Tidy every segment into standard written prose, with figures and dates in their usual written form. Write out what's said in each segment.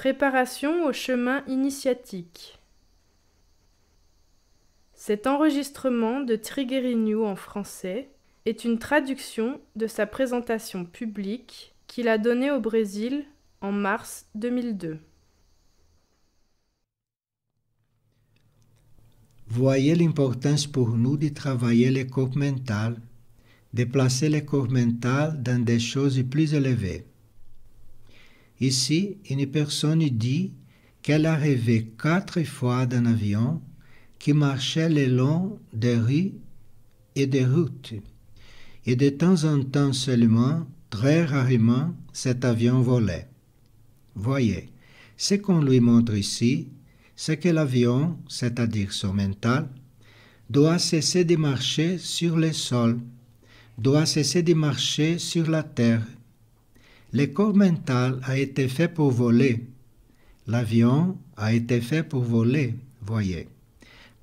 Préparation au chemin initiatique. Cet enregistrement de Triguerillo en français est une traduction de sa présentation publique qu'il a donnée au Brésil en mars 2002. Voyez l'importance pour nous de travailler le corps mental, de placer le corps mental dans des choses plus élevées. Ici, une personne dit qu'elle a rêvé 4 fois d'un avion qui marchait le long des rues et des routes. Et de temps en temps seulement, très rarement, cet avion volait. Voyez, ce qu'on lui montre ici, c'est que l'avion, c'est-à-dire son mental, doit cesser de marcher sur le sol, doit cesser de marcher sur la terre. Le corps mental a été fait pour voler. L'avion a été fait pour voler, voyez.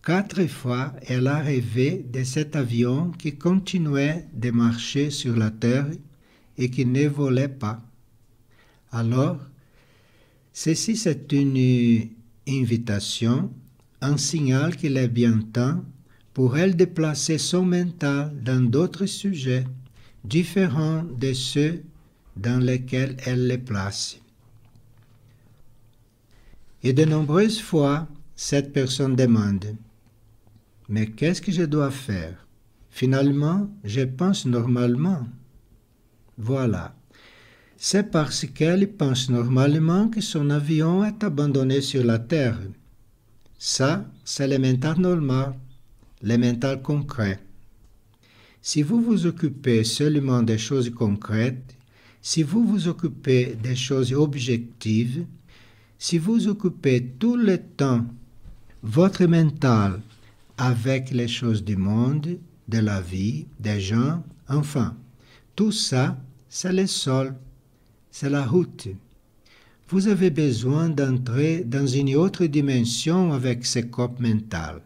4 fois, elle a rêvé de cet avion qui continuait de marcher sur la terre et qui ne volait pas. Alors, ceci c'est une invitation, un signal qu'il est bien temps pour elle de placer son mental dans d'autres sujets différents de ceux dans lesquels elle les place. Et de nombreuses fois, cette personne demande « Mais qu'est-ce que je dois faire? Finalement, je pense normalement. » Voilà. C'est parce qu'elle pense normalement que son avion est abandonné sur la terre. Ça, c'est le mental normal, le mental concret. Si vous vous occupez seulement des choses concrètes, si vous vous occupez des choses objectives, si vous occupez tout le temps votre mental avec les choses du monde, de la vie, des gens, enfin, tout ça, c'est le sol, c'est la route. Vous avez besoin d'entrer dans une autre dimension avec ce corps mental.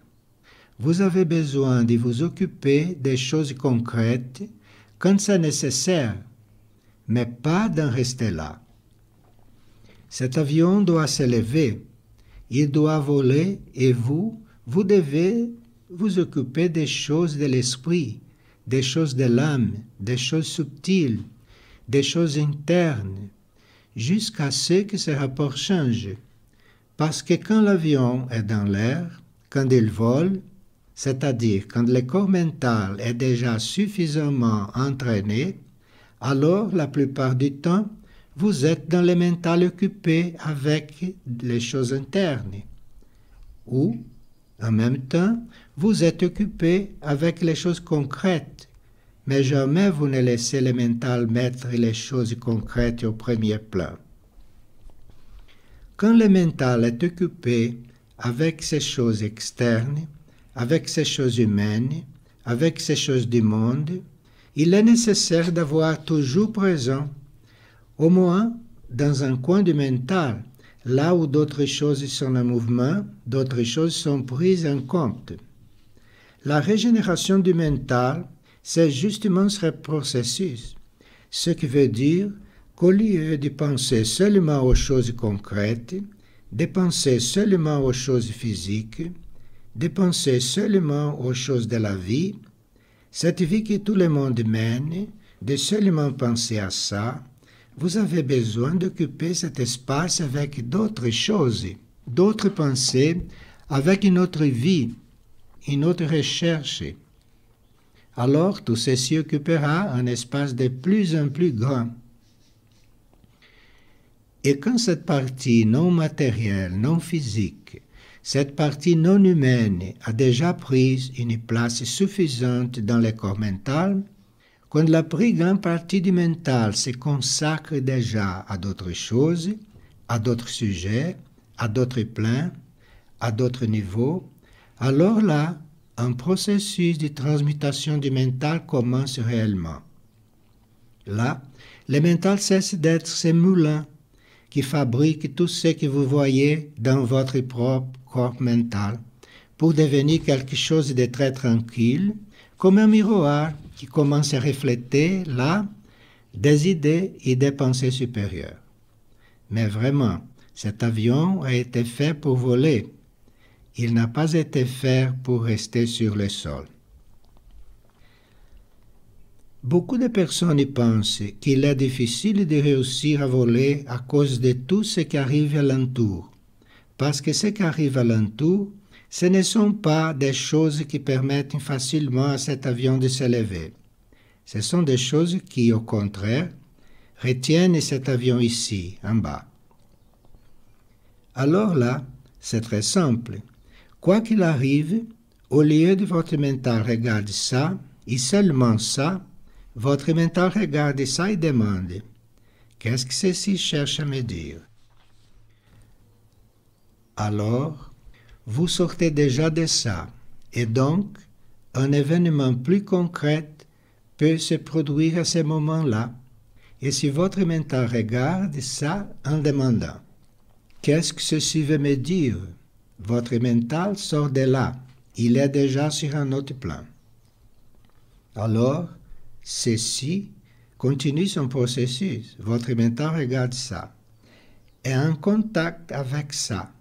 Vous avez besoin de vous occuper des choses concrètes quand c'est nécessaire, mais pas d'en rester là. Cet avion doit s'élever, il doit voler et vous devez vous occuper des choses de l'esprit, des choses de l'âme, des choses subtiles, des choses internes, jusqu'à ce que ce rapport change. Parce que quand l'avion est dans l'air, quand il vole, c'est-à-dire quand le corps mental est déjà suffisamment entraîné, alors la plupart du temps, vous êtes dans le mental occupé avec les choses internes. Ou, en même temps, vous êtes occupé avec les choses concrètes, mais jamais vous ne laissez le mental mettre les choses concrètes au premier plan. Quand le mental est occupé avec ces choses externes, avec ces choses humaines, avec ces choses du monde, il est nécessaire d'avoir toujours présent, au moins dans un coin du mental, là où d'autres choses sont en mouvement, d'autres choses sont prises en compte. La régénération du mental, c'est justement ce processus, ce qui veut dire qu'au lieu de penser seulement aux choses concrètes, de penser seulement aux choses physiques, de penser seulement aux choses de la vie, cette vie que tout le monde mène, de seulement penser à ça, vous avez besoin d'occuper cet espace avec d'autres choses, d'autres pensées, avec une autre vie, une autre recherche. Alors tout ceci occupera un espace de plus en plus grand. Et quand cette partie non matérielle, non physique, cette partie non humaine a déjà pris une place suffisante dans le corps mental, quand la plus grande partie du mental se consacre déjà à d'autres choses, à d'autres sujets, à d'autres plans, à d'autres niveaux, alors là, un processus de transmutation du mental commence réellement. Là, le mental cesse d'être ce moulin qui fabrique tout ce que vous voyez dans votre propre corps mental pour devenir quelque chose de très tranquille, comme un miroir qui commence à refléter là des idées et des pensées supérieures. Mais vraiment, Cet avion a été fait pour voler. Il n'a pas été fait pour rester sur le sol. Beaucoup de personnes y pensent qu'il est difficile de réussir à voler à cause de tout ce qui arrive alentour. Parce que ce qui arrive alentour, ce ne sont pas des choses qui permettent facilement à cet avion de s'élever. Ce sont des choses qui, au contraire, retiennent cet avion ici, en bas. Alors là, c'est très simple. Quoi qu'il arrive, au lieu de votre mental regarder ça, et seulement ça, votre mental regarde ça et demande « Qu'est-ce que ceci cherche à me dire ?» Alors, vous sortez déjà de ça, et donc, un événement plus concret peut se produire à ce moment-là. Et si votre mental regarde ça en demandant « Qu'est-ce que ceci veut me dire ?» votre mental sort de là, il est déjà sur un autre plan. Alors, ceci continue son processus. Votre mental regarde ça, est en contact avec ça.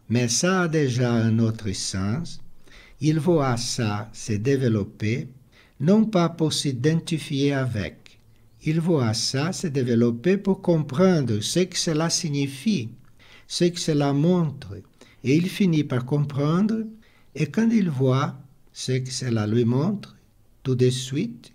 Mais ça a déjà un autre sens. Il voit ça se développer, non pas pour s'identifier avec. Il voit ça se développer pour comprendre ce que cela signifie, ce que cela montre. Et il finit par comprendre, et quand il voit ce que cela lui montre, tout de suite,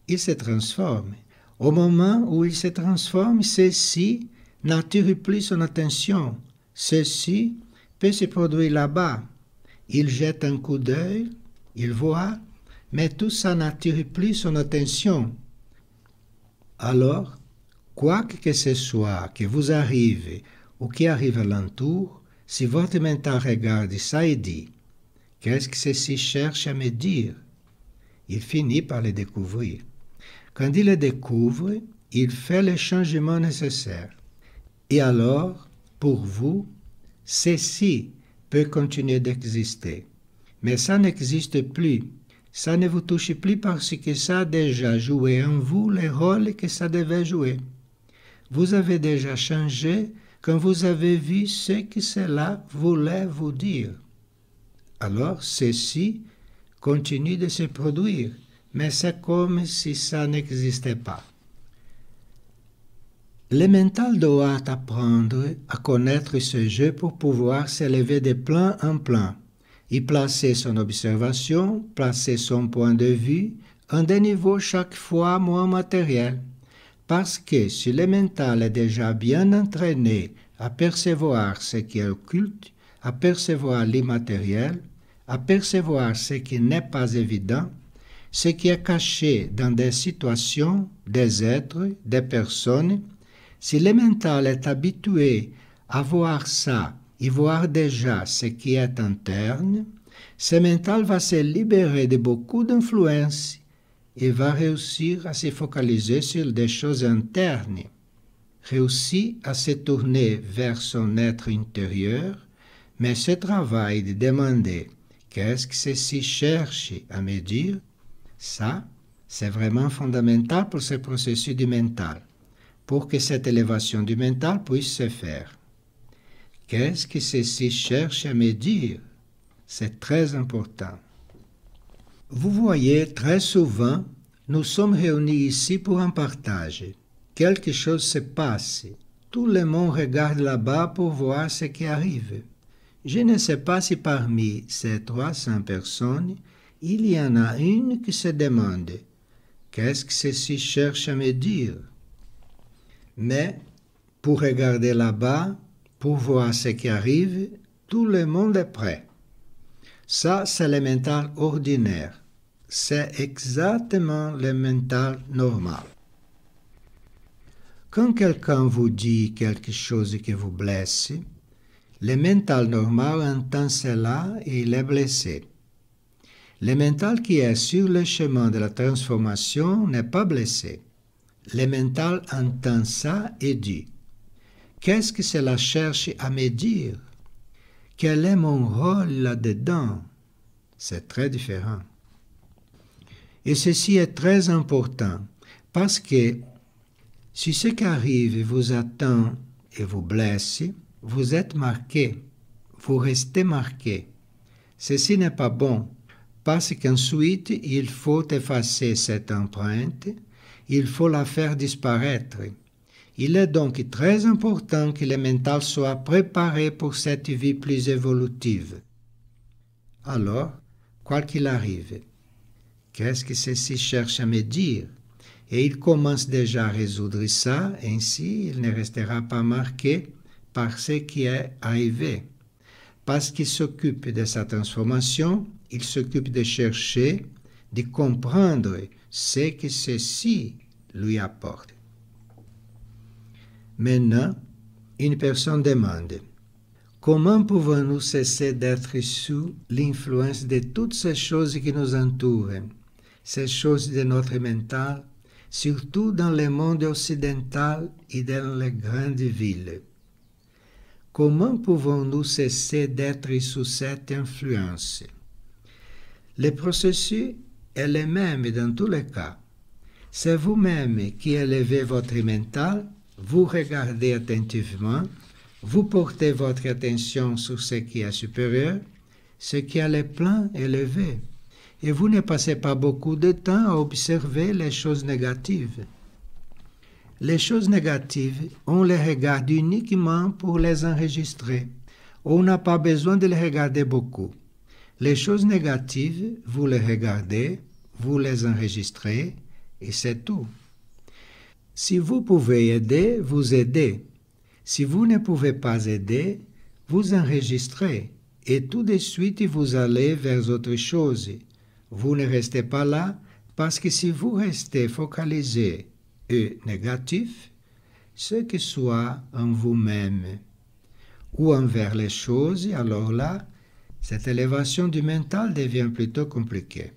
il se transforme. Au moment où il se transforme, ceci n'attire plus son attention. Ceci peut se produire là-bas. Il jette un coup d'œil, il voit, mais tout ça n'attire plus son attention. Alors, quoi que ce soit qui vous arrive ou qui arrive alentour, si votre mental regarde ça et dit « Qu'est-ce que ceci cherche à me dire ?» il finit par le découvrir. Quand il le découvre, il fait le changement nécessaire. Et alors, pour vous, ceci peut continuer d'exister. Mais ça n'existe plus. Ça ne vous touche plus parce que ça a déjà joué en vous le rôle que ça devait jouer. Vous avez déjà changé quand vous avez vu ce que cela voulait vous dire. Alors, ceci continue de se produire, mais c'est comme si ça n'existait pas. Le mental doit apprendre à connaître ce jeu pour pouvoir s'élever de plan en plan, y placer son observation, placer son point de vue, en des niveaux chaque fois moins matériels. Parce que si le mental est déjà bien entraîné à percevoir ce qui est occulte, à percevoir l'immatériel, à percevoir ce qui n'est pas évident, ce qui est caché dans des situations, des êtres, des personnes, si le mental est habitué à voir ça et voir déjà ce qui est interne, ce mental va se libérer de beaucoup d'influences et va réussir à se focaliser sur des choses internes, réussit à se tourner vers son être intérieur, mais ce travail de demander qu'est-ce que ceci cherche à me dire, ça, c'est vraiment fondamental pour ce processus du mental, pour que cette élévation du mental puisse se faire. Qu'est-ce que ceci cherche à me dire? C'est très important. Vous voyez, très souvent, nous sommes réunis ici pour un partage. Quelque chose se passe. Tout le monde regarde là-bas pour voir ce qui arrive. Je ne sais pas si parmi ces 300 personnes, il y en a une qui se demande « Qu'est-ce que ceci cherche à me dire ?» Mais, pour regarder là-bas, pour voir ce qui arrive, tout le monde est prêt. Ça, c'est le mental ordinaire. C'est exactement le mental normal. Quand quelqu'un vous dit quelque chose qui vous blesse, le mental normal entend cela et il est blessé. Le mental qui est sur le chemin de la transformation n'est pas blessé. Le mental entend ça et dit « Qu'est-ce que cela cherche à me dire? Quel est mon rôle là-dedans ?» C'est très différent. Et ceci est très important parce que si ce qui arrive vous attend et vous blesse, vous êtes marqué, vous restez marqué. Ceci n'est pas bon, parce qu'ensuite il faut effacer cette empreinte, il faut la faire disparaître. Il est donc très important que le mental soit préparé pour cette vie plus évolutive. Alors, quoi qu'il arrive, qu'est-ce que ceci cherche à me dire? Et il commence déjà à résoudre ça, ainsi il ne restera pas marqué par ce qui est arrivé. Parce qu'il s'occupe de sa transformation, il s'occupe de chercher, de comprendre ce que ceci lui apporte. Maintenant, une personne demande: comment pouvons-nous cesser d'être sous l'influence de toutes ces choses qui nous entourent, ces choses de notre mental, surtout dans le monde occidental et dans les grandes villes? Comment pouvons-nous cesser d'être sous cette influence? Le processus est le même dans tous les cas. C'est vous-même qui élevez votre mental, vous regardez attentivement, vous portez votre attention sur ce qui est supérieur, ce qui a le plan élevé, et vous ne passez pas beaucoup de temps à observer les choses négatives. Les choses négatives, on les regarde uniquement pour les enregistrer. On n'a pas besoin de les regarder beaucoup. Les choses négatives, vous les regardez, vous les enregistrez, et c'est tout. Si vous pouvez aider, vous aidez. Si vous ne pouvez pas aider, vous enregistrez, et tout de suite vous allez vers autre chose. Vous ne restez pas là, parce que si vous restez focalisé et négatif, ce que soit en vous-même ou envers les choses, alors là, cette élévation du mental devient plutôt compliquée.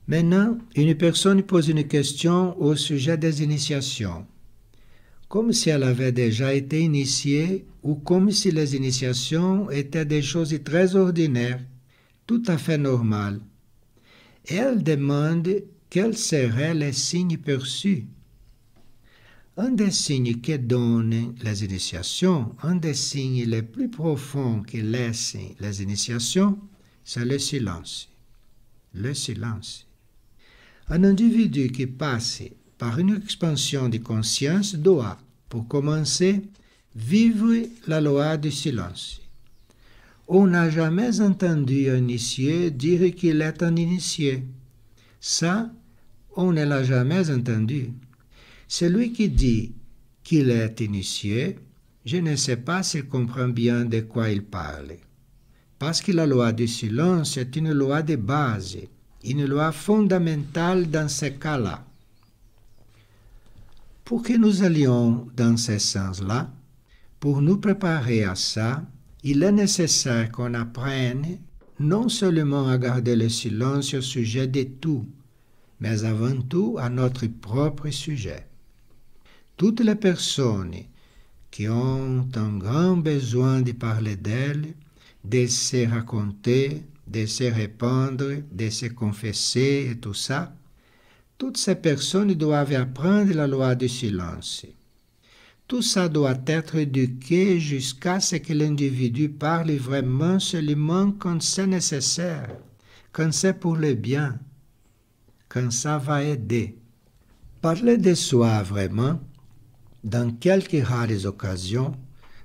Maintenant, une personne pose une question au sujet des initiations, comme si elle avait déjà été initiée ou comme si les initiations étaient des choses très ordinaires, tout à fait normales. Et elle demande quels seraient les signes perçus. Un des signes que donnent les initiations, un des signes les plus profonds que laissent les initiations, c'est le silence. Le silence. Un individu qui passe par une expansion de conscience doit, pour commencer, vivre la loi du silence. On n'a jamais entendu un initié dire qu'il est un initié. Ça, on ne l'a jamais entendu. Celui qui dit qu'il est initié, je ne sais pas s'il comprend bien de quoi il parle. Parce que la loi du silence est une loi de base, une loi fondamentale dans ces cas-là. Pour que nous allions dans ce sens-là, pour nous préparer à ça, il est nécessaire qu'on apprenne non seulement à garder le silence au sujet de tout, mais avant tout à notre propre sujet. Toutes les personnes qui ont un grand besoin de parler d'elles, de se raconter, de se répandre, de se confesser et tout ça, toutes ces personnes doivent apprendre la loi du silence. Tout ça doit être éduqué jusqu'à ce que l'individu parle vraiment seulement quand c'est nécessaire, quand c'est pour le bien, quand ça va aider. Parler de soi vraiment, dans quelques rares occasions,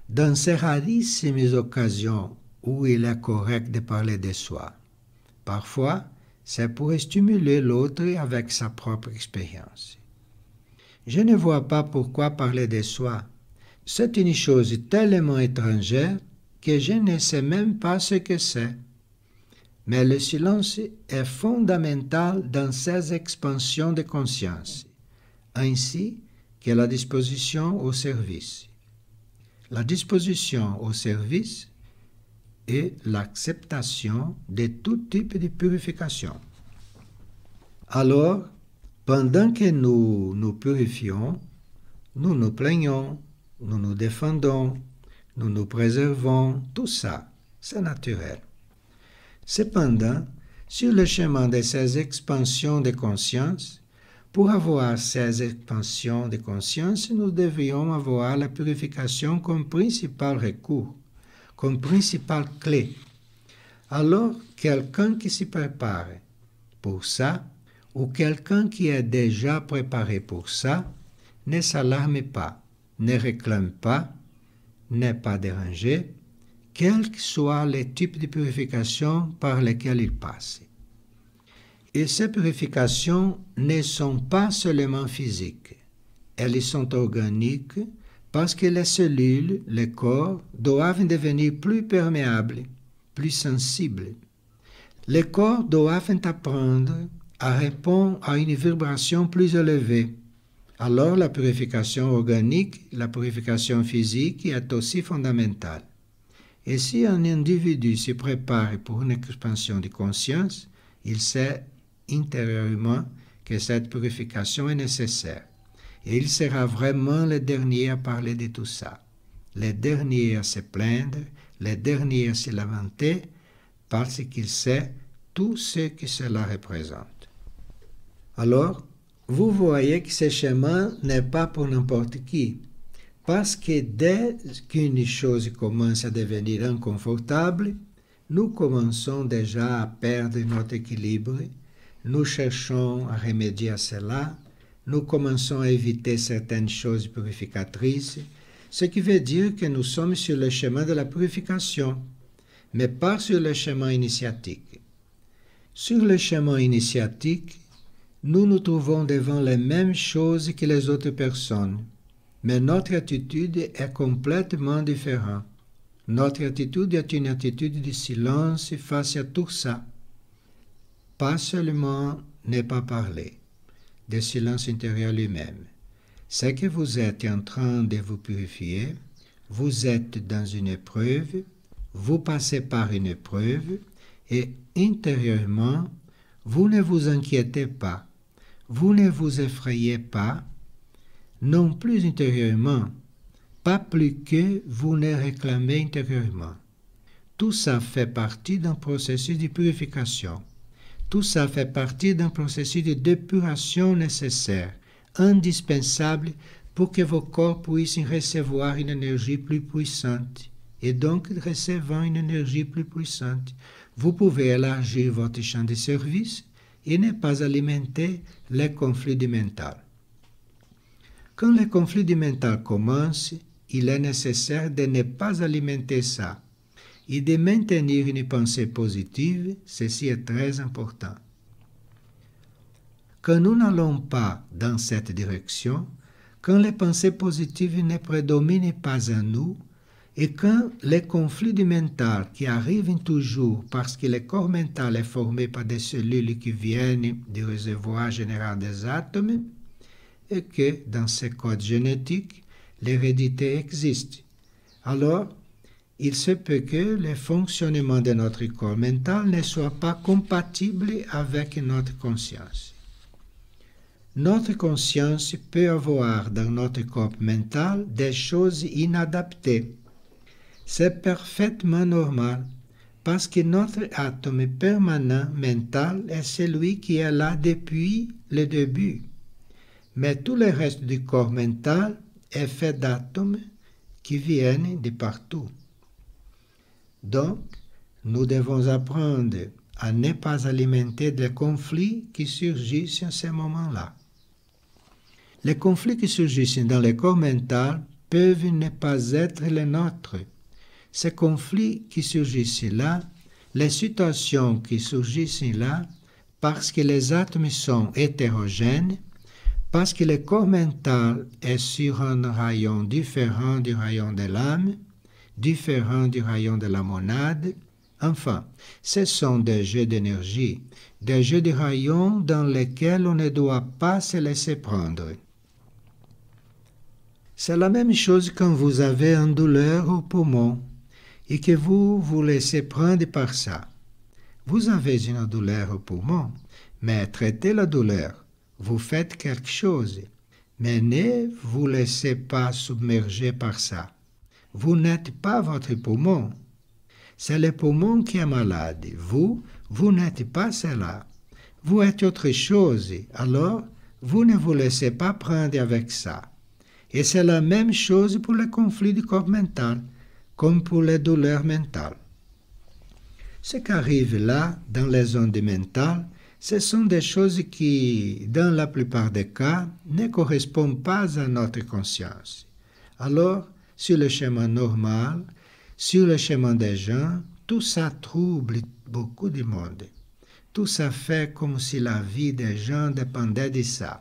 dans ces rarissimes occasions où il est correct de parler de soi. Parfois, c'est pour stimuler l'autre avec sa propre expérience. Je ne vois pas pourquoi parler de soi. C'est une chose tellement étrangère que je ne sais même pas ce que c'est. Mais le silence est fondamental dans ces expansions de conscience, ainsi que la disposition au service. La disposition au service et l'acceptation de tout type de purification. Alors, pendant que nous nous purifions, nous nous plaignons, nous nous défendons, nous nous préservons, tout ça, c'est naturel. Cependant, sur le chemin de ces expansions de conscience, Pour avoir ces expansions de conscience, nous devrions avoir la purification comme principal recours, comme principale clé. Alors, quelqu'un qui s'y prépare pour ça, ou quelqu'un qui est déjà préparé pour ça, ne s'alarme pas, ne réclame pas, n'est pas dérangé, quel que soit le type de purification par lequel il passe. Et ces purifications ne sont pas seulement physiques, elles sont organiques parce que les cellules, les corps, doivent devenir plus perméables, plus sensibles. Les corps doivent apprendre à répondre à une vibration plus élevée. Alors la purification organique, la purification physique est aussi fondamentale. Et si un individu se prépare pour une expansion de conscience, il sait intérieurement que cette purification est nécessaire. Et il sera vraiment le dernier à parler de tout ça, le dernier à se plaindre, le dernier à se lamenter, parce qu'il sait tout ce que cela représente. Alors, vous voyez que ce chemin n'est pas pour n'importe qui, parce que dès qu'une chose commence à devenir inconfortable, nous commençons déjà à perdre notre équilibre. Nous cherchons à remédier à cela, nous commençons à éviter certaines choses purificatrices, ce qui veut dire que nous sommes sur le chemin de la purification, mais pas sur le chemin initiatique. Sur le chemin initiatique, nous nous trouvons devant les mêmes choses que les autres personnes, mais notre attitude est complètement différente. Notre attitude est une attitude de silence face à tout ça. Pas seulement ne pas parler, de silence intérieur lui-même. C'est que vous êtes en train de vous purifier, vous êtes dans une épreuve, vous passez par une épreuve, et intérieurement, vous ne vous inquiétez pas, vous ne vous effrayez pas, non plus intérieurement, pas plus que vous ne réclamez intérieurement. Tout ça fait partie d'un processus de purification. Tout ça fait partie d'un processus de dépuration nécessaire, indispensable pour que vos corps puissent recevoir une énergie plus puissante. Et donc, recevant une énergie plus puissante, vous pouvez élargir votre champ de service et ne pas alimenter les conflits du mental. Quand les conflits du mental commencent, il est nécessaire de ne pas alimenter ça et de maintenir une pensée positive, ceci est très important. Quand nous n'allons pas dans cette direction, quand les pensées positives ne prédominent pas en nous, et quand les conflits du mental qui arrivent toujours parce que le corps mental est formé par des cellules qui viennent du réservoir général des atomes, et que dans ces codes génétiques, l'hérédité existe, alors il se peut que le fonctionnement de notre corps mental ne soit pas compatible avec notre conscience. Notre conscience peut avoir dans notre corps mental des choses inadaptées. C'est parfaitement normal parce que notre atome permanent mental est celui qui est là depuis le début. Mais tout le reste du corps mental est fait d'atomes qui viennent de partout. Donc, nous devons apprendre à ne pas alimenter des conflits qui surgissent à ce moment-là. Les conflits qui surgissent dans le corps mental peuvent ne pas être les nôtres. Ces conflits qui surgissent là, les situations qui surgissent là, parce que les atomes sont hétérogènes, parce que le corps mental est sur un rayon différent du rayon de l'âme, différent du rayon de la monade. Enfin, ce sont des jeux d'énergie, des jeux de rayons dans lesquels on ne doit pas se laisser prendre. C'est la même chose quand vous avez une douleur au poumon et que vous vous laissez prendre par ça. Vous avez une douleur au poumon, mais traitez la douleur. Vous faites quelque chose, mais ne vous laissez pas submerger par ça. Vous n'êtes pas votre poumon. C'est le poumon qui est malade. Vous n'êtes pas cela. Vous êtes autre chose. Alors, vous ne vous laissez pas prendre avec ça. Et c'est la même chose pour les conflits du corps mental, comme pour les douleurs mentales. Ce qui arrive là, dans les ondes mentales, ce sont des choses qui, dans la plupart des cas, ne correspondent pas à notre conscience. Alors, sur le chemin normal, sur le chemin des gens, tout ça trouble beaucoup du monde. Tout ça fait comme si la vie des gens dépendait de ça,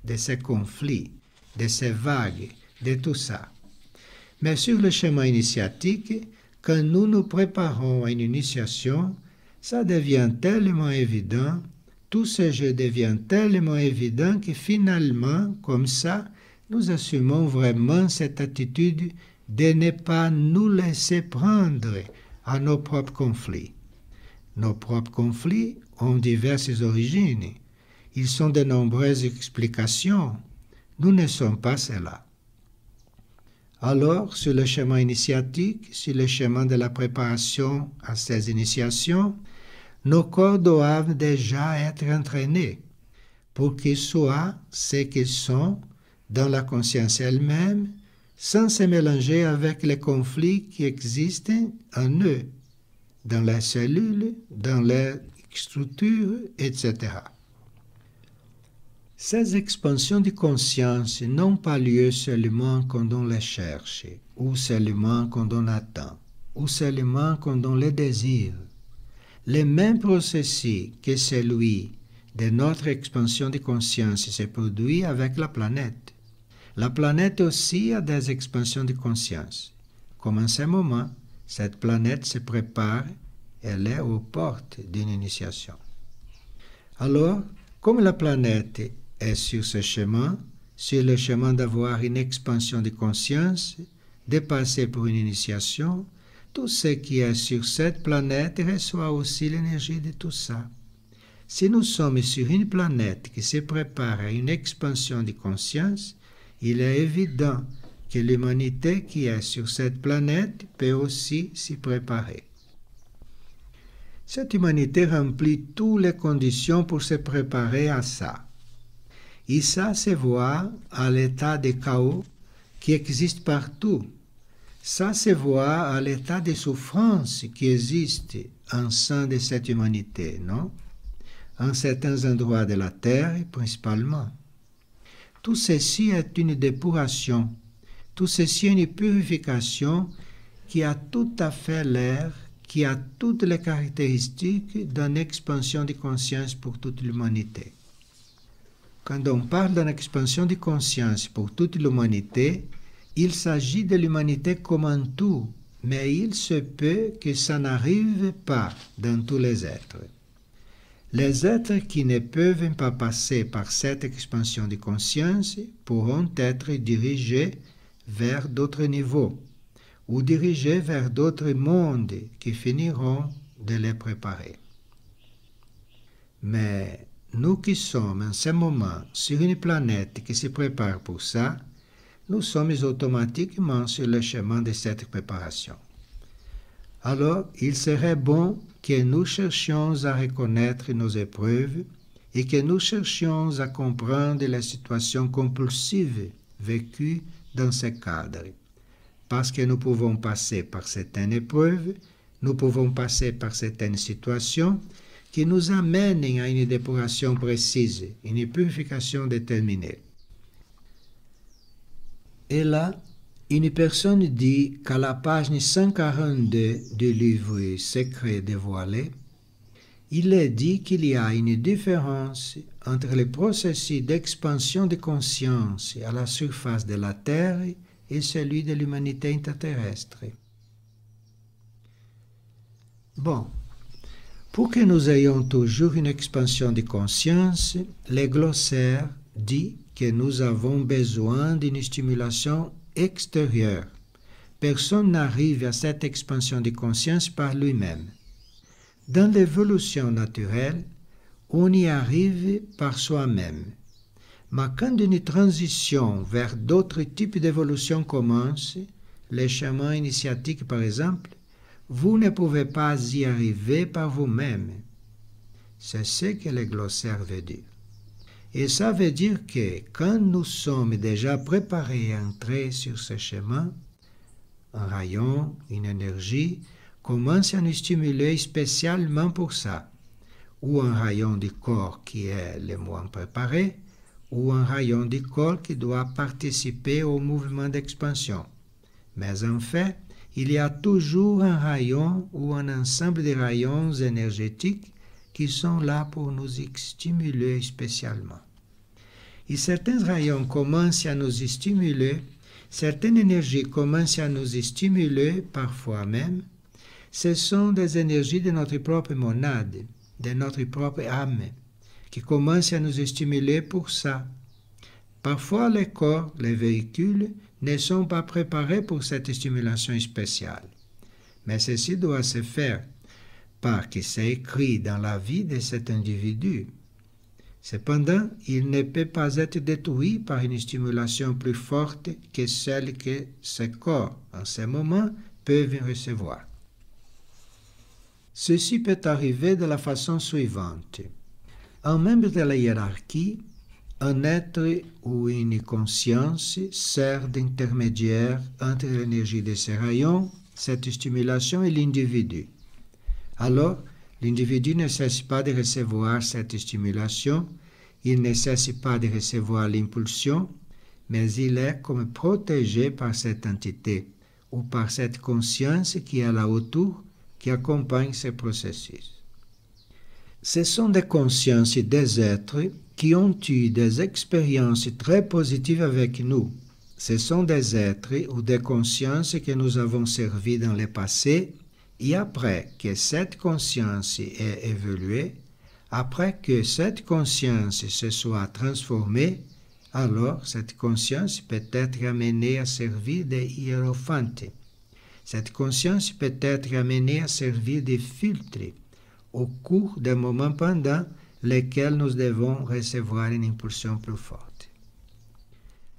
de ces conflits, de ces vagues, de tout ça. Mais sur le chemin initiatique, quand nous nous préparons à une initiation, ça devient tellement évident, tout ce jeu devient tellement évident que finalement, comme ça, nous assumons vraiment cette attitude de ne pas nous laisser prendre à nos propres conflits. Nos propres conflits ont diverses origines. Ils sont de nombreuses explications. Nous ne sommes pas cela. Alors, sur le chemin initiatique, sur le chemin de la préparation à ces initiations, nos corps doivent déjà être entraînés pour qu'ils soient ce qu'ils sont dans la conscience elle-même, sans se mélanger avec les conflits qui existent en eux, dans les cellules, dans les structures, etc. Ces expansions de conscience n'ont pas lieu seulement quand on les cherche, ou seulement quand on attend, ou seulement quand on les désire. Le même processus que celui de notre expansion de conscience se produit avec la planète. La planète aussi a des expansions de conscience. Comme en ce moment, cette planète se prépare, elle est aux portes d'une initiation. Alors, comme la planète est sur ce chemin, sur le chemin d'avoir une expansion de conscience, de passer pour une initiation, tout ce qui est sur cette planète reçoit aussi l'énergie de tout ça. Si nous sommes sur une planète qui se prépare à une expansion de conscience, il est évident que l'humanité qui est sur cette planète peut aussi s'y préparer. Cette humanité remplit toutes les conditions pour se préparer à ça. Et ça se voit à l'état de chaos qui existe partout. Ça se voit à l'état de souffrance qui existe en sein de cette humanité, non? En certains endroits de la Terre, principalement. Tout ceci est une dépuration, tout ceci est une purification qui a tout à fait l'air, qui a toutes les caractéristiques d'une expansion de conscience pour toute l'humanité. Quand on parle d'une expansion de conscience pour toute l'humanité, il s'agit de l'humanité comme un tout, mais il se peut que ça n'arrive pas dans tous les êtres. Les êtres qui ne peuvent pas passer par cette expansion de conscience pourront être dirigés vers d'autres niveaux ou dirigés vers d'autres mondes qui finiront de les préparer. Mais nous qui sommes en ce moment sur une planète qui se prépare pour ça, nous sommes automatiquement sur le chemin de cette préparation. Alors, il serait bon que nous cherchions à reconnaître nos épreuves et que nous cherchions à comprendre les situations compulsives vécues dans ce cadre. Parce que nous pouvons passer par certaines épreuves, nous pouvons passer par certaines situations qui nous amènent à une dépuration précise, une purification déterminée. Et là, une personne dit qu'à la page 142 du livre Secret dévoilé, il est dit qu'il y a une différence entre le processus d'expansion de conscience à la surface de la Terre et celui de l'humanité interterrestre. Bon, pour que nous ayons toujours une expansion de conscience, le glossaire dit que nous avons besoin d'une stimulation extérieure. Personne n'arrive à cette expansion de conscience par lui-même. Dans l'évolution naturelle, on y arrive par soi-même. Mais quand une transition vers d'autres types d'évolution commence, les chemins initiatiques par exemple, vous ne pouvez pas y arriver par vous-même. C'est ce que le glossaire veut dire. Et ça veut dire que quand nous sommes déjà préparés à entrer sur ce chemin, un rayon, une énergie, commence à nous stimuler spécialement pour ça, ou un rayon du corps qui est le moins préparé, ou un rayon du corps qui doit participer au mouvement d'expansion. Mais en fait, il y a toujours un rayon ou un ensemble de rayons énergétiques qui sont là pour nous stimuler spécialement. Et certains rayons commencent à nous stimuler, certaines énergies commencent à nous stimuler, parfois même. Ce sont des énergies de notre propre monade, de notre propre âme, qui commencent à nous stimuler pour ça. Parfois, les corps, les véhicules, ne sont pas préparés pour cette stimulation spéciale. Mais ceci doit se faire parce que c'est écrit dans la vie de cet individu. Cependant, il ne peut pas être détruit par une stimulation plus forte que celle que ce corps, en ce moment, peuvent recevoir. Ceci peut arriver de la façon suivante. Un membre de la hiérarchie, un être ou une conscience sert d'intermédiaire entre l'énergie de ces rayons, cette stimulation et l'individu. Alors, l'individu ne cesse pas de recevoir cette stimulation, il ne cesse pas de recevoir l'impulsion, mais il est comme protégé par cette entité ou par cette conscience qui est là autour, qui accompagne ce processus. Ce sont des consciences et des êtres qui ont eu des expériences très positives avec nous. Ce sont des êtres ou des consciences que nous avons servi dans le passé, et après que cette conscience ait évolué, après que cette conscience se soit transformée, alors cette conscience peut être amenée à servir de hiérophante. Cette conscience peut être amenée à servir de filtre au cours des moments pendant lesquels nous devons recevoir une impulsion plus forte.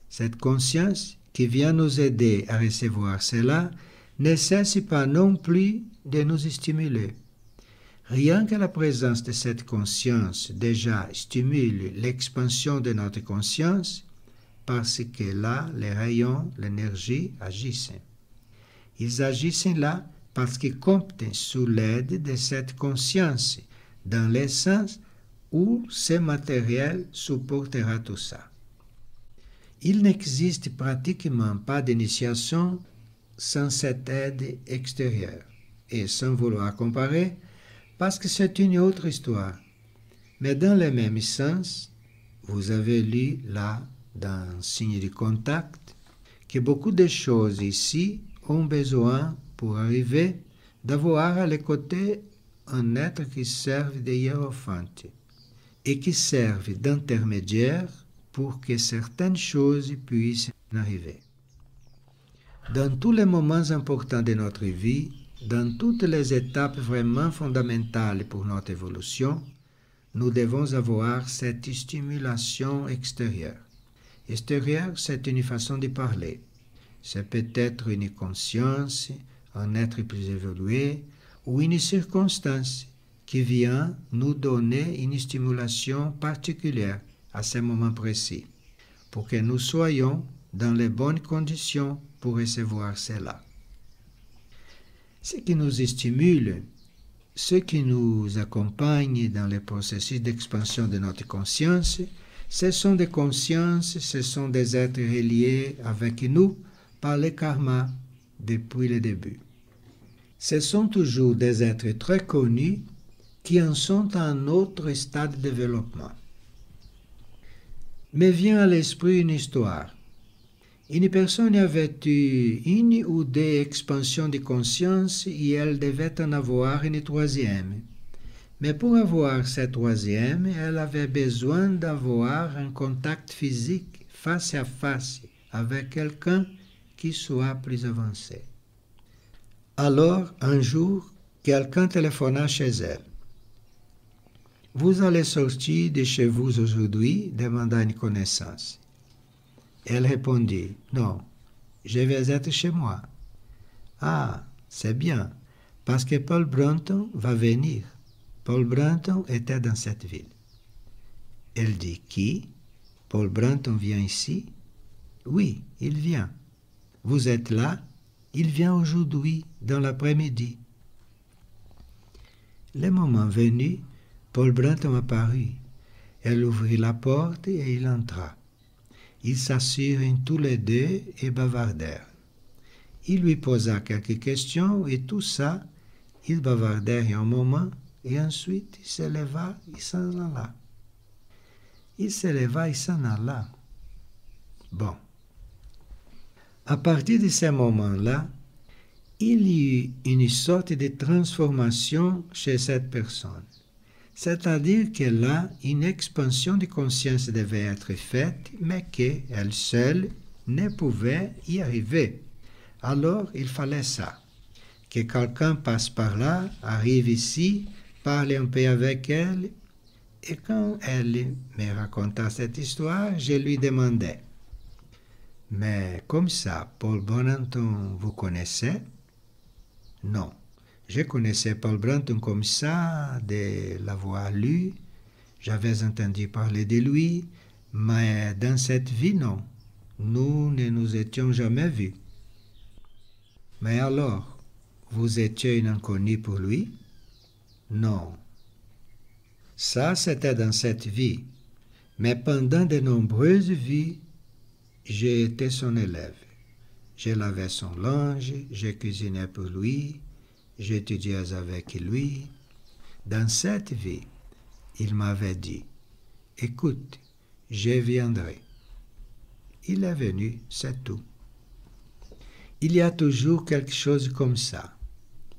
Cette conscience qui vient nous aider à recevoir cela ne cesse pas non plus de nous stimuler. Rien que la présence de cette conscience déjà stimule l'expansion de notre conscience parce que là, les rayons, l'énergie agissent. Ils agissent là parce qu'ils comptent sous l'aide de cette conscience dans le sens où ce matériel supportera tout ça. Il n'existe pratiquement pas d'initiation sans cette aide extérieure. Et sans vouloir comparer, parce que c'est une autre histoire. Mais dans le même sens, vous avez lu là, dans Signe du contact, que beaucoup de choses ici ont besoin, pour arriver, d'avoir à les côtés un être qui serve de hiérophante et qui serve d'intermédiaire pour que certaines choses puissent arriver. Dans tous les moments importants de notre vie, dans toutes les étapes vraiment fondamentales pour notre évolution, nous devons avoir cette stimulation extérieure. Extérieure, c'est une façon de parler. C'est peut-être une conscience, un être plus évolué ou une circonstance qui vient nous donner une stimulation particulière à ce moment précis, pour que nous soyons dans les bonnes conditions pour recevoir cela. Ce qui nous stimule, ce qui nous accompagne dans le processus d'expansion de notre conscience, ce sont des consciences, ce sont des êtres reliés avec nous par le karma depuis le début. Ce sont toujours des êtres très connus qui en sont à un autre stade de développement. Me vient à l'esprit une histoire. Une personne avait eu une ou deux expansions de conscience et elle devait en avoir une troisième. Mais pour avoir cette troisième, elle avait besoin d'avoir un contact physique face à face avec quelqu'un qui soit plus avancé. Alors, un jour, quelqu'un téléphona chez elle. « Vous allez sortir de chez vous aujourd'hui ?» demanda une connaissance. Elle répondit, « Non, je vais être chez moi. »« Ah, c'est bien, parce que Paul Brunton va venir. » Paul Brunton était dans cette ville. Elle dit, qui? Paul Branton vient ici? Oui, il vient. Vous êtes là? Il vient aujourd'hui, dans l'après-midi. Le moment venu, Paul Branton apparut. Elle ouvrit la porte et il entra. Ils s'assirent tous les deux et bavardèrent. Il lui posa quelques questions et tout ça, ils bavardèrent un moment et ensuite il se leva et s'en alla. Il se leva et s'en alla. Bon. À partir de ce moment-là, il y eut une sorte de transformation chez cette personne. C'est-à-dire que là, une expansion de conscience devait être faite, mais qu'elle seule ne pouvait y arriver. Alors, il fallait ça, que quelqu'un passe par là, arrive ici, parle un peu avec elle, et quand elle me raconta cette histoire, je lui demandais, « Mais comme ça, Paul Branton, vous connaissez? » Non. Je connaissais Paul Branton comme ça, de l'avoir lu, j'avais entendu parler de lui, mais dans cette vie, non. Nous ne nous étions jamais vus. Mais alors, vous étiez une inconnue pour lui? Non. Ça, c'était dans cette vie. Mais pendant de nombreuses vies, j'ai été son élève. Je lavais son linge, je cuisinais pour lui, j'étudiais avec lui. Dans cette vie, il m'avait dit, « Écoute, je viendrai. » Il est venu, c'est tout. Il y a toujours quelque chose comme ça.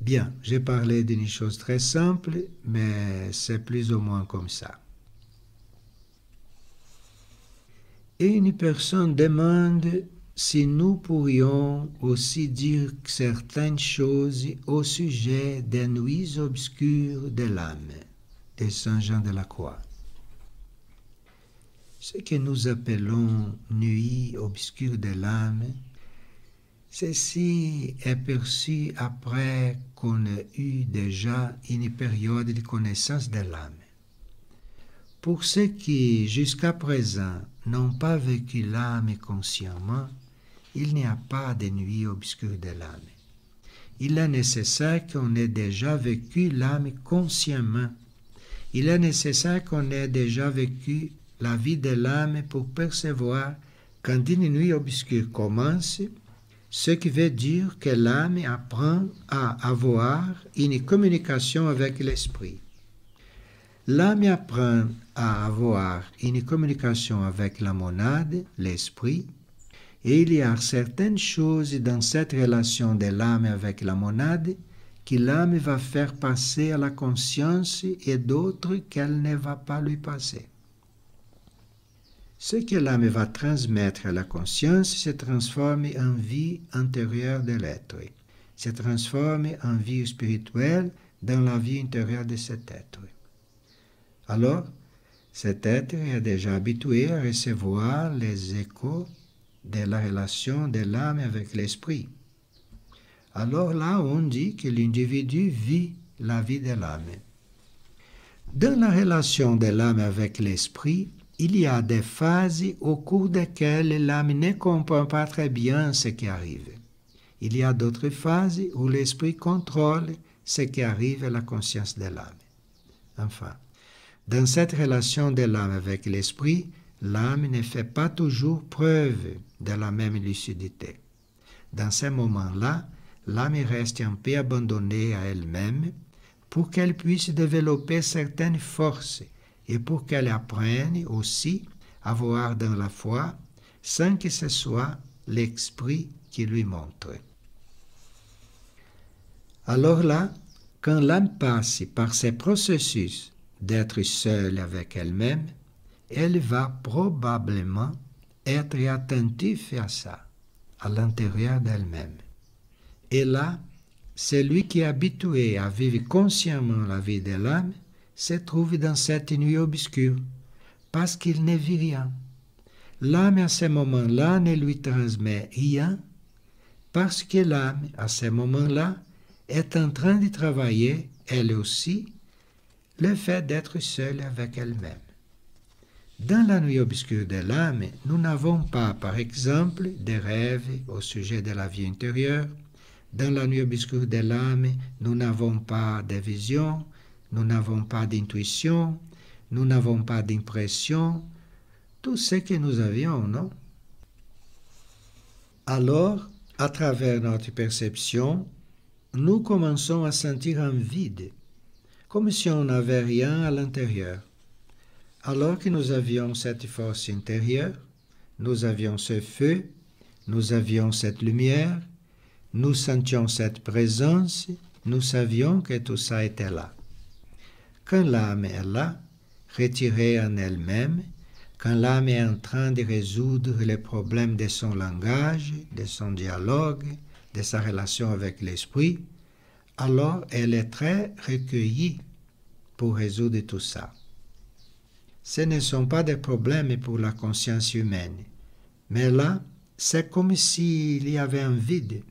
Bien, j'ai parlé d'une chose très simple, mais c'est plus ou moins comme ça. Et une personne demande si nous pourrions aussi dire certaines choses au sujet des nuits obscures de l'âme, de Saint Jean de la Croix. Ce que nous appelons nuits obscures de l'âme, ceci est perçu après qu'on ait eu déjà une période de connaissance de l'âme. Pour ceux qui, jusqu'à présent, n'ont pas vécu l'âme consciemment, il n'y a pas de nuit obscure de l'âme. Il est nécessaire qu'on ait déjà vécu l'âme consciemment. Il est nécessaire qu'on ait déjà vécu la vie de l'âme pour percevoir quand une nuit obscure commence, ce qui veut dire que l'âme apprend à avoir une communication avec l'esprit. L'âme apprend à avoir une communication avec la monade, l'esprit, et il y a certaines choses dans cette relation de l'âme avec la monade que l'âme va faire passer à la conscience et d'autres qu'elle ne va pas lui passer. Ce que l'âme va transmettre à la conscience se transforme en vie intérieure de l'être, se transforme en vie spirituelle dans la vie intérieure de cet être. Alors, cet être est déjà habitué à recevoir les échos de la relation de l'âme avec l'esprit. Alors là, on dit que l'individu vit la vie de l'âme. Dans la relation de l'âme avec l'esprit, il y a des phases au cours desquelles l'âme ne comprend pas très bien ce qui arrive. Il y a d'autres phases où l'esprit contrôle ce qui arrive à la conscience de l'âme. Enfin, dans cette relation de l'âme avec l'esprit, l'âme ne fait pas toujours preuve de la même lucidité. Dans ces moments-là, l'âme reste un peu abandonnée à elle-même pour qu'elle puisse développer certaines forces et pour qu'elle apprenne aussi à voir dans la foi sans que ce soit l'esprit qui lui montre. Alors là, quand l'âme passe par ces processus d'être seule avec elle-même, elle va probablement être attentive à ça, à l'intérieur d'elle-même. Et là, celui qui est habitué à vivre consciemment la vie de l'âme se trouve dans cette nuit obscure, parce qu'il ne vit rien. L'âme à ce moment-là ne lui transmet rien, parce que l'âme à ce moment-là est en train de travailler, elle aussi, le fait d'être seule avec elle-même. Dans la nuit obscure de l'âme, nous n'avons pas, par exemple, des rêves au sujet de la vie intérieure. Dans la nuit obscure de l'âme, nous n'avons pas de visions, nous n'avons pas d'intuition, nous n'avons pas d'impression, tout ce que nous avions, non? Alors, à travers notre perception, nous commençons à sentir un vide, comme si on n'avait rien à l'intérieur. Alors que nous avions cette force intérieure, nous avions ce feu, nous avions cette lumière, nous sentions cette présence, nous savions que tout ça était là. Quand l'âme est là, retirée en elle-même, quand l'âme est en train de résoudre les problèmes de son langage, de son dialogue, de sa relation avec l'esprit, alors elle est très recueillie pour résoudre tout ça. Ce ne sont pas des problèmes pour la conscience humaine, mais là, c'est comme s'il y avait un vide.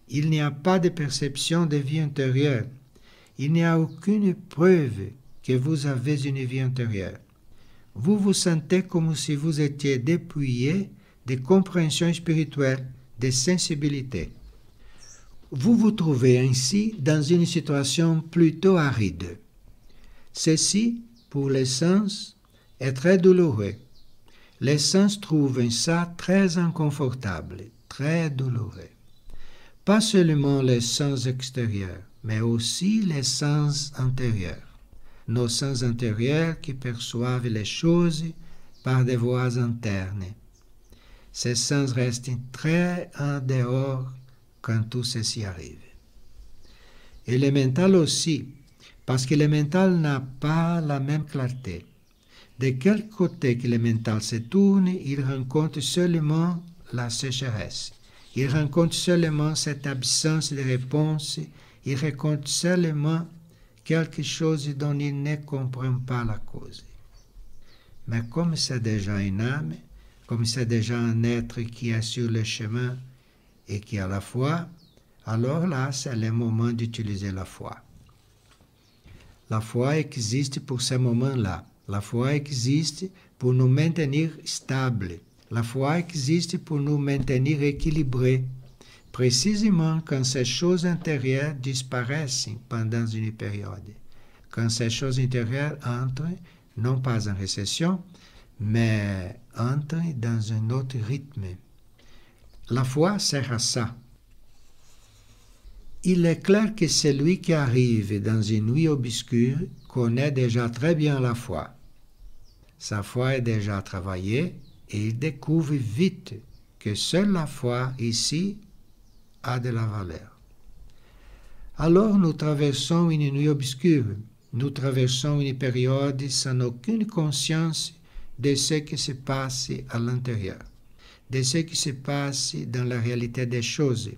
Il n'y a pas de perception de vie intérieure. Il n'y a aucune preuve que vous avez une vie intérieure. Vous vous sentez comme si vous étiez dépouillé de compréhension spirituelle, de sensibilité. Vous vous trouvez ainsi dans une situation plutôt aride. Ceci, pour les sens, est très douloureux. Les sens trouvent ça très inconfortable, très douloureux. Pas seulement les sens extérieurs, mais aussi les sens intérieurs. Nos sens intérieurs qui perçoivent les choses par des voies internes. Ces sens restent très en dehors quand tout ceci arrive. Et le mental aussi, parce que le mental n'a pas la même clarté. De quel côté que le mental se tourne, il rencontre seulement la sécheresse. Il rencontre seulement cette absence de réponse. Il rencontre seulement quelque chose dont il ne comprend pas la cause. Mais comme c'est déjà une âme, comme c'est déjà un être qui est sur le chemin et qui a la foi, alors là, c'est le moment d'utiliser la foi. La foi existe pour ces moments-là. La foi existe pour nous maintenir stables. La foi existe pour nous maintenir équilibrés. Précisément quand ces choses intérieures disparaissent pendant une période. Quand ces choses intérieures entrent, non pas en récession, mais entrent dans un autre rythme. La foi sert à ça. Il est clair que celui qui arrive dans une nuit obscure connaît déjà très bien la foi. Sa foi est déjà travaillée et il découvre vite que seule la foi ici a de la valeur. Alors nous traversons une nuit obscure, nous traversons une période sans aucune conscience de ce qui se passe à l'intérieur, de ce qui se passe dans la réalité des choses.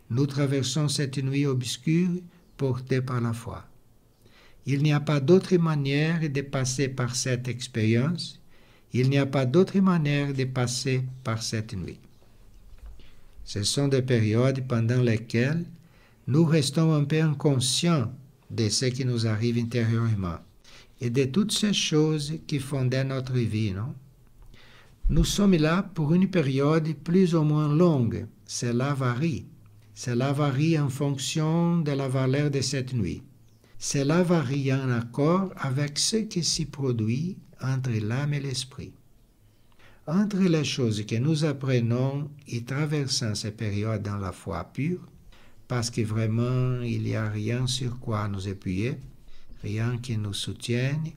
Nous traversons cette nuit obscure portée par la foi. Il n'y a pas d'autre manière de passer par cette expérience. Il n'y a pas d'autre manière de passer par cette nuit. Ce sont des périodes pendant lesquelles nous restons un peu inconscients de ce qui nous arrive intérieurement et de toutes ces choses qui fondaient notre vie, non? Nous sommes là pour une période plus ou moins longue. Cela varie. Cela varie en fonction de la valeur de cette nuit. Cela varie en accord avec ce qui s'y produit entre l'âme et l'esprit. Entre les choses que nous apprenons et traversant ces périodes dans la foi pure, parce que vraiment il n'y a rien sur quoi nous appuyer, rien qui nous soutienne,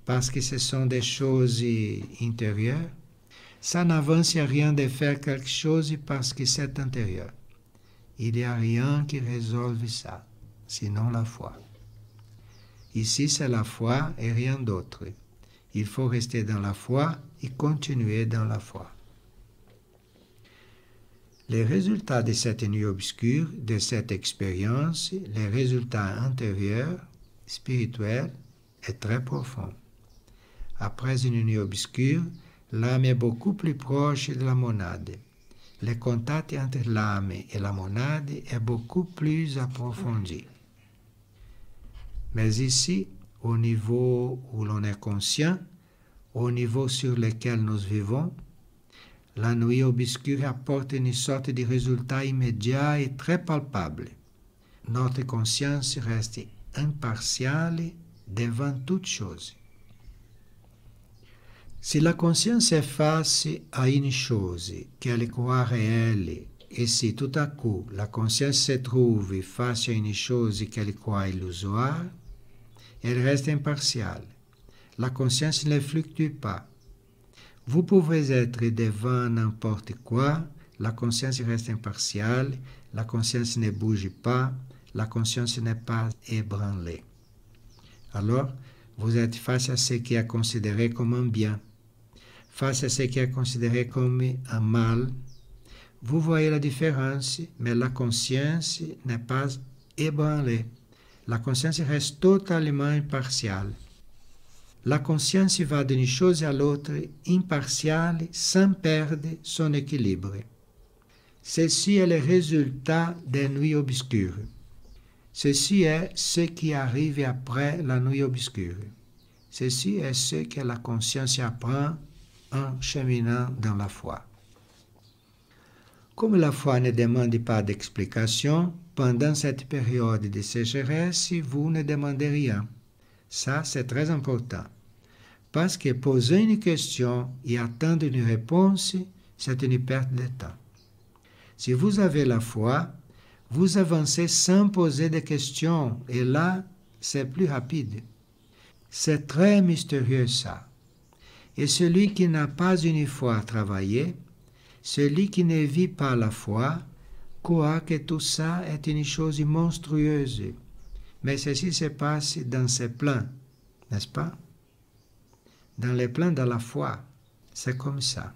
parce que ce sont des choses intérieures, ça n'avance rien de faire quelque chose parce que c'est intérieur. Il n'y a rien qui résolve ça, sinon la foi. Ici, c'est la foi et rien d'autre. Il faut rester dans la foi et continuer dans la foi. Les résultats de cette nuit obscure, de cette expérience, les résultats intérieurs, spirituels, est très profond. Après une nuit obscure, l'âme est beaucoup plus proche de la monade. Le contact entre l'âme et la monade est beaucoup plus approfondi. Mais ici, au niveau où l'on est conscient, au niveau sur lequel nous vivons, la nuit obscure apporte une sorte de résultat immédiat et très palpable. Notre conscience reste impartiale devant toute chose. Si la conscience est face à une chose qu'elle croit réelle, et si tout à coup la conscience se trouve face à une chose qu'elle croit illusoire, elle reste impartiale. La conscience ne fluctue pas. Vous pouvez être devant n'importe quoi, la conscience reste impartiale, la conscience ne bouge pas, la conscience n'est pas ébranlée. Alors, vous êtes face à ce qui est considéré comme un bien, face à ce qui est considéré comme un mal. Vous voyez la différence, mais la conscience n'est pas ébranlée. La conscience reste totalement impartiale. La conscience va d'une chose à l'autre impartiale sans perdre son équilibre. Ceci est le résultat des nuits obscures. Ceci est ce qui arrive après la nuit obscure. Ceci est ce que la conscience apprend en cheminant dans la foi. Comme la foi ne demande pas d'explication, pendant cette période de sécheresse, vous ne demandez rien. Ça, c'est très important. Parce que poser une question et attendre une réponse, c'est une perte de temps. Si vous avez la foi, vous avancez sans poser de questions, et là, c'est plus rapide. C'est très mystérieux ça. Et celui qui n'a pas une foi à travailler, celui qui ne vit pas la foi, croit que tout ça est une chose monstrueuse. Mais ceci se passe dans ces plans, n'est-ce pas? Dans les plans de la foi, c'est comme ça.